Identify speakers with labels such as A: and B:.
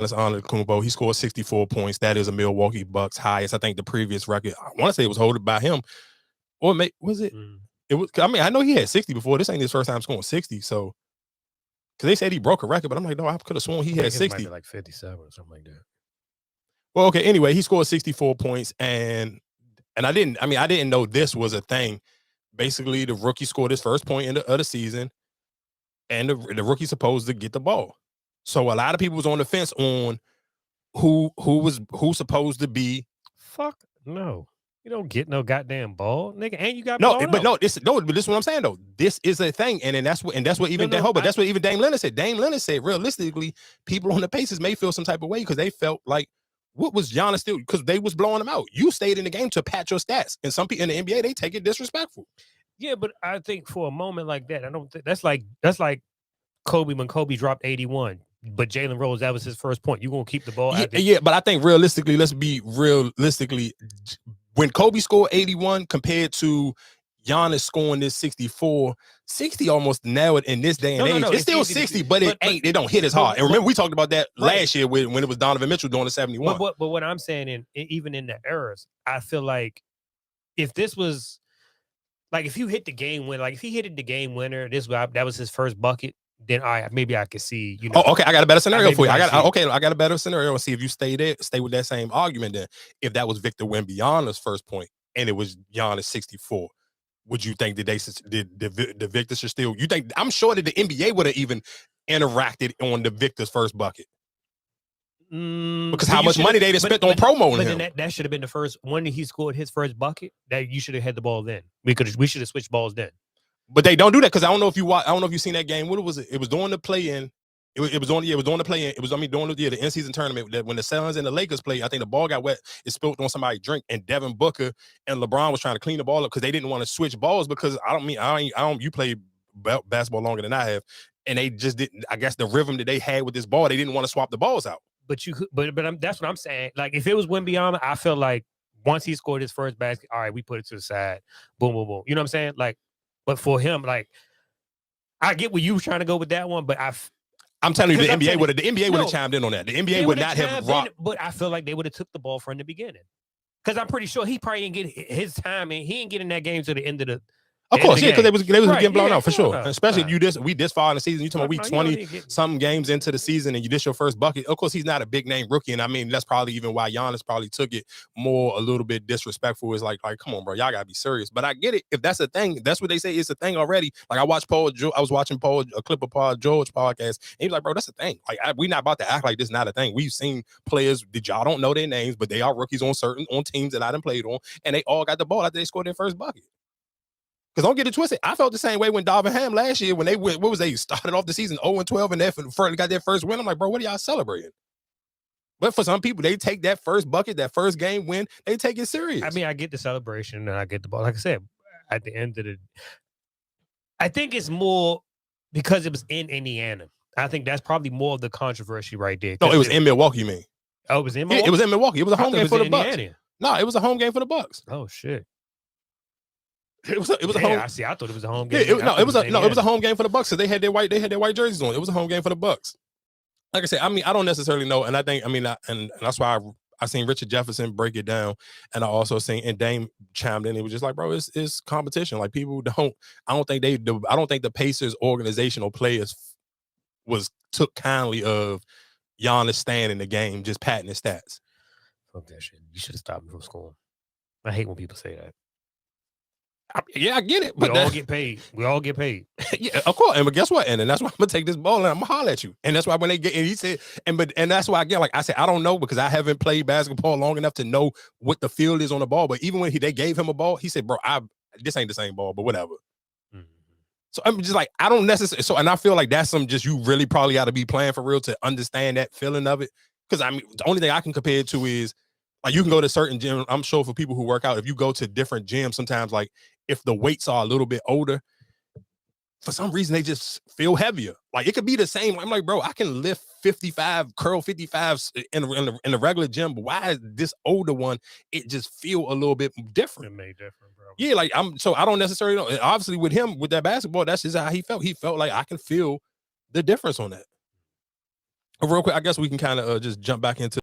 A: Antetokounmpo. He scored 64 points. That is a Milwaukee Bucks highest. I think the previous record, I want to say it was held by him. Or was it? It was. I mean, I know he had 60 before. This ain't his first time scoring 60. So, because they said he broke a record, but I'm like, no, I could have sworn he had 60.
B: Might be like 57 or something like that.
A: Well, okay. Anyway, he scored 64 points, and I didn't know this was a thing. Basically, the rookie scored his first point of the season, and the rookie's supposed to get the ball. So a lot of people was on the fence on who's supposed to be.
B: Fuck no. You don't get no goddamn ball, nigga, and you got
A: but this is what I'm saying though. This is a thing, and that's what even that's what even Dame Leonard said. Dame Leonard said realistically, people on the Pacers may feel some type of way because they felt like what was Giannis still because they was blowing him out. You stayed in the game to pat your stats, and some people in the NBA they take it disrespectful.
B: Yeah, but I think for a moment like that, I don't think that's like Kobe when Kobe dropped 81. But Jalen Rose, that was his first point. You gonna keep the ball?
A: Yeah, but I think realistically, let's be realistically. When Kobe scored 81 compared to Giannis scoring this 64, 60 almost nailed in this day and age. It's still 60, but it don't hit as hard. And remember, we talked about that last year when it was Donovan Mitchell doing the 71.
B: But what I'm saying, even in the eras, I feel like if this was like if you hit the game winner, like if he hit the game winner, that was his first bucket. Then maybe I could see, you know.
A: Oh, okay. I got a better scenario for you. I got a better scenario. See if you stay with that same argument. Then, if that was Victor Wembanyama's first point and it was Giannis 64, would you think that the Victor should still? You think? I'm sure that the NBA would have even interacted on the Victor's first bucket because how much money they spent on promoting him.
B: Then that should have been the first when he scored his first bucket. That you should have had the ball then. We should have switched balls then.
A: But they don't do that because I don't know if you've seen that game. What was it? It was during the play-in. It was during the play-in. It was during the in-season tournament that when the Suns and the Lakers played. I think the ball got wet. It spilled on somebody's drink, and Devin Booker and LeBron was trying to clean the ball up because they didn't want to switch balls because you played basketball longer than I have, and they just didn't. I guess the rhythm that they had with this ball, they didn't want to swap the balls out.
B: But that's what I'm saying. Like if it was Wembanyama, I feel like once he scored his first basket, all right, we put it to the side. Boom, boom, boom. You know what I'm saying? Like. But for him, like, I get where you were trying to go with that one, but
A: I'm telling you, the NBA would have chimed in on that. The NBA would not have rocked.
B: But I feel like they would have took the ball from the beginning. Because I'm pretty sure he probably didn't get his time, and he didn't get in that game to the end of the.
A: Of course, yeah, because they was getting blown out for sure. Especially if we this far in the season. You talking about week 20 some games into the season and you dish your first bucket. Of course, he's not a big name rookie, and I mean that's probably even why Giannis probably took it more a little bit disrespectful. Is like come on, bro, y'all gotta be serious. But I get it. If that's a thing, that's what they say it's a thing already. Like I was watching a clip of Paul George podcast, and he was like, bro, that's a thing. Like we not about to act like this is not a thing. We've seen players that y'all don't know their names, but they are rookies on teams that I done played on, and they all got the ball after they scored their first bucket. Because don't get it twisted. I felt the same way when Darvin Ham last year when they went, started off the season 0-12 and they got their first win. I'm like, bro, what are y'all celebrating? But for some people, they take that first bucket, that first game win, they take it serious.
B: I mean, I get the celebration and I get the ball. Like I said, at the end of I think it's more because it was in Indiana. I think that's probably more of the controversy right there.
A: No, it was in Milwaukee, you mean?
B: Oh, it was in Milwaukee?
A: It was in Milwaukee. It was a home game for the Bucks. No, it was a home game for the Bucks.
B: Oh, shit.
A: It was a home.
B: I see. I thought it was a home game.
A: It was a home game for the Bucks because they had their white jerseys on. It was a home game for the Bucks. Like I said, I mean, I don't necessarily know, and I think, and that's why I seen Richard Jefferson break it down, and I also seen and Dame chimed in. It was just like, bro, it's competition. Like people don't. I don't think the Pacers organizational players took kindly of Giannis staying in the game, just patting his stats.
B: Fuck that shit. You should have stopped me from scoring. I hate when people say that.
A: Yeah, I get it.
B: But we all get paid. We all get paid.
A: Yeah, of course. And guess what? And that's why I'm gonna take this ball and I'm gonna holler at you. And that's why when they get and he said, and that's why again, like I said, I don't know because I haven't played basketball long enough to know what the field is on the ball. But even when they gave him a ball, he said, bro, this ain't the same ball, but whatever. Mm-hmm. So I'm just like, I don't necessarily and I feel like that's some just you really probably got to be playing for real to understand that feeling of it. Because I mean, the only thing I can compare it to is like you can go to certain gyms. I'm sure for people who work out, if you go to different gyms, sometimes like if the weights are a little bit older, for some reason they just feel heavier. Like it could be the same. I'm like, bro, I can lift 55, curl 55s in the regular gym, but why is this older one? It just feel a little bit different.
B: It made different, bro.
A: Yeah, like I don't necessarily know. And obviously, with him with that basketball, that's just how he felt. He felt like I can feel the difference on that. Real quick, I guess we can kind of just jump back into